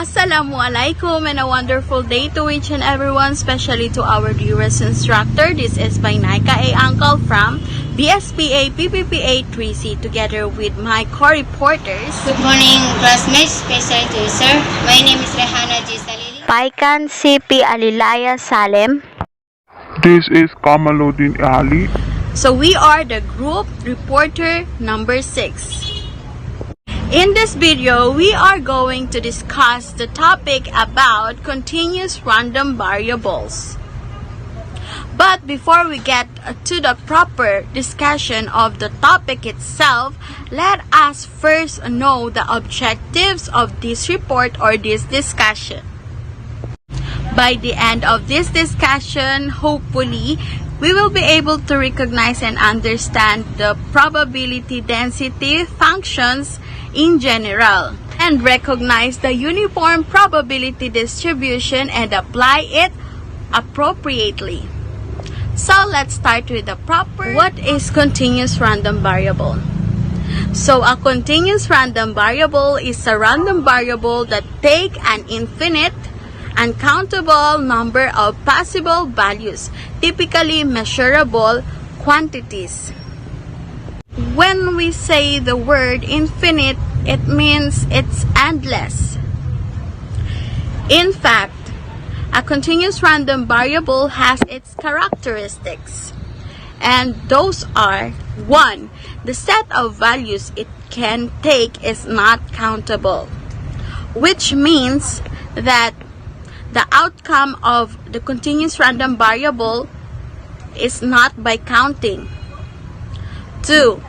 Assalamualaikum and a wonderful day to each and everyone, especially to our dearest instructor. This is by Naika A. Uncle from BSPA PPPA 3C together with my co-reporters. Good morning, classmates, special to you, sir. My name is Rehana G. Salili. Paikan CP Alilaya Salem. This is Kamaluddin Ali. So we are the group reporter number 6. In this video, we are going to discuss the topic about continuous random variables. But before we get to the proper discussion of the topic itself, let us first know the objectives of this report or this discussion. By the end of this discussion, hopefully, we will be able to recognize and understand the probability density functions in general and recognize the uniform probability distribution and apply it appropriately. So let's start with the proper. What is continuous random variable? So a continuous random variable is a random variable that take an infinite uncountable number of possible values, typically measurable quantities. When we say the word infinite, it means it's endless. In fact, a continuous random variable has its characteristics, and those are: 1. The set of values it can take is not countable, which means that the outcome of the continuous random variable is not by counting. 2.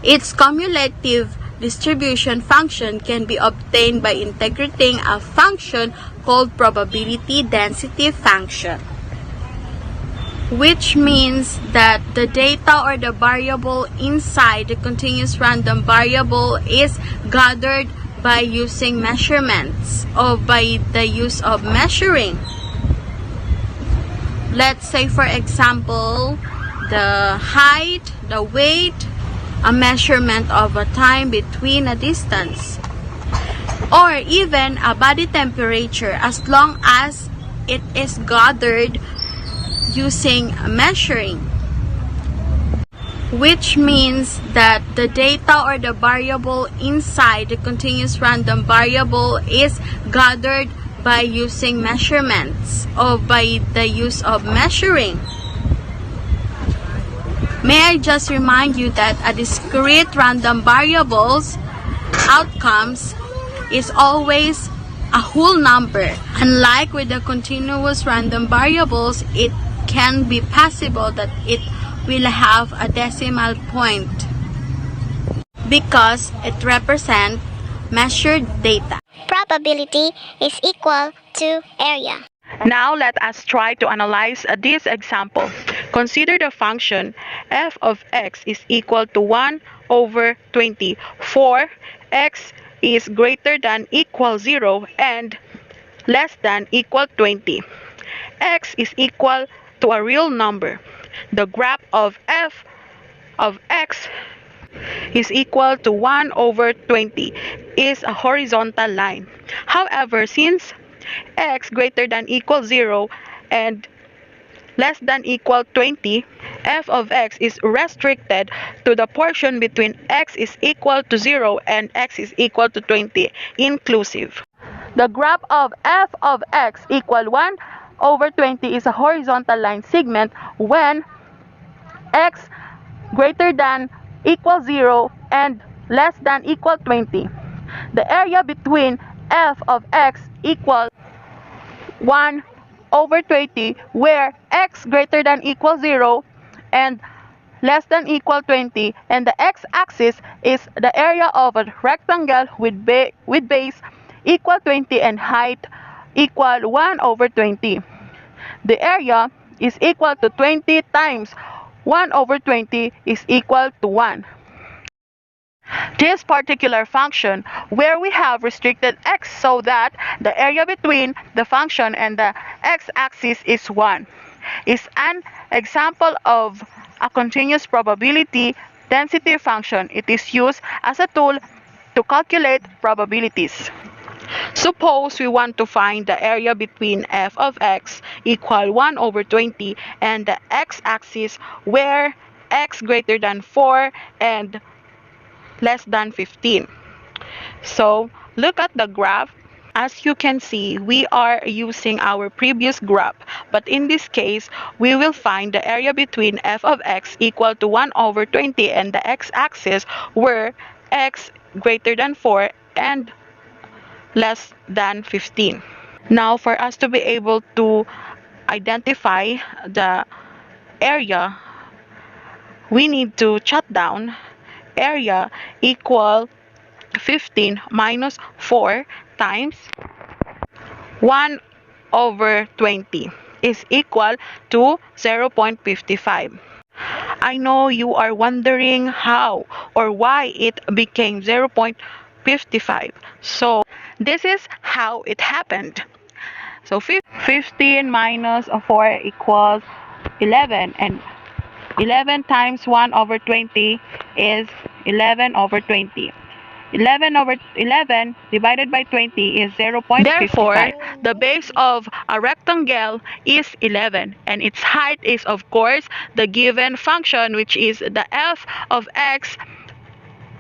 Its cumulative distribution function can be obtained by integrating a function called probability density function, which means that the data or the variable inside the continuous random variable is gathered by using measurements or by the use of measuring. Let's say, for example, the height, the weight, a measurement of a time between a distance, or even a body temperature, as long as it is gathered using measuring, which means that the data or the variable inside the continuous random variable is gathered by using measurements or by the use of measuring. May I just remind you that a discrete random variable's outcomes is always a whole number. Unlike with the continuous random variables, it can be possible that it will have a decimal point because it represents measured data. Probability is equal to area. Now let us try to analyze this example. Consider the function f of x is equal to 1 over 20 for x is greater than equal 0 and less than equal 20. X is equal to a real number. The graph of f of x is equal to 1 over 20 is a horizontal line. However, since x greater than equal 0 and less than equal 20, f of x is restricted to the portion between x is equal to 0 and x is equal to 20, inclusive. The graph of f of x equal 1 over 20 is a horizontal line segment when x greater than equal 0 and less than equal 20. The area between f of x equal 1 over 20 where x greater than equal 0 and less than equal 20, and the x-axis is the area of a rectangle with base equal 20 and height equal 1 over 20. The area is equal to 20 times 1 over 20 is equal to 1. This particular function, where we have restricted x so that the area between the function and the x-axis is 1, is an example of a continuous probability density function. It is used as a tool to calculate probabilities. Suppose we want to find the area between f of x equal 1 over 20 and the x-axis where x greater than 4 and less than 15. So look at the graph. As you can see, we are using our previous graph, but in this case, we will find the area between f of x equal to 1 over 20 and the x-axis where x greater than 4 and less than 15. Now, for us to be able to identify the area, we need to jot down area equal 15 minus 4 times 1 over 20 is equal to 0.55. I know you are wondering how or why it became 0.55. So this is how it happened. So 15 minus 4 equals 11, and 11 times 1 over 20 is 11 over 20. 11 divided by 20 is 0.55. Therefore, the base of a rectangle is 11, and its height is, of course, the given function, which is the f of x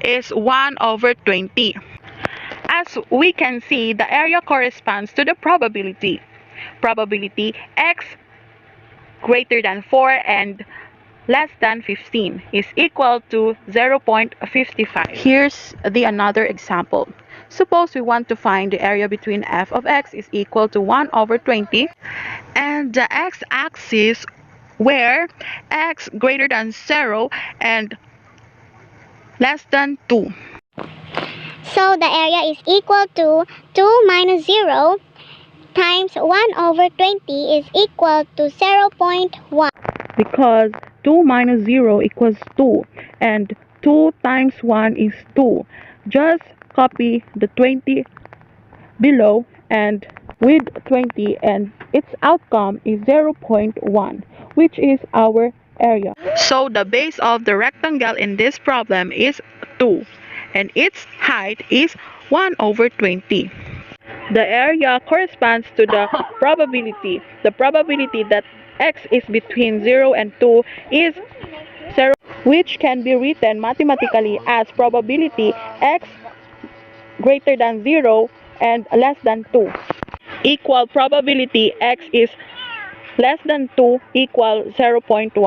is 1 over 20. As we can see, the area corresponds to the probability. Probability x greater than 4 and less than 15 is equal to 0.55. Here's another example. Suppose we want to find the area between f of x is equal to 1 over 20 and the x-axis where x greater than 0 and less than 2. So the area is equal to 2 minus 0 times 1 over 20 is equal to 0.1. Because 2 minus 0 equals 2 and 2 times 1 is 2. Just copy the 20 below and with 20, and its outcome is 0.1, which is our area. So the base of the rectangle in this problem is 2 and its height is 1 over 20. The area corresponds to the probability. The probability that x is between 0 and 2 is 0, which can be written mathematically as probability x greater than 0 and less than 2 equal probability x is less than 2 equal 0.1.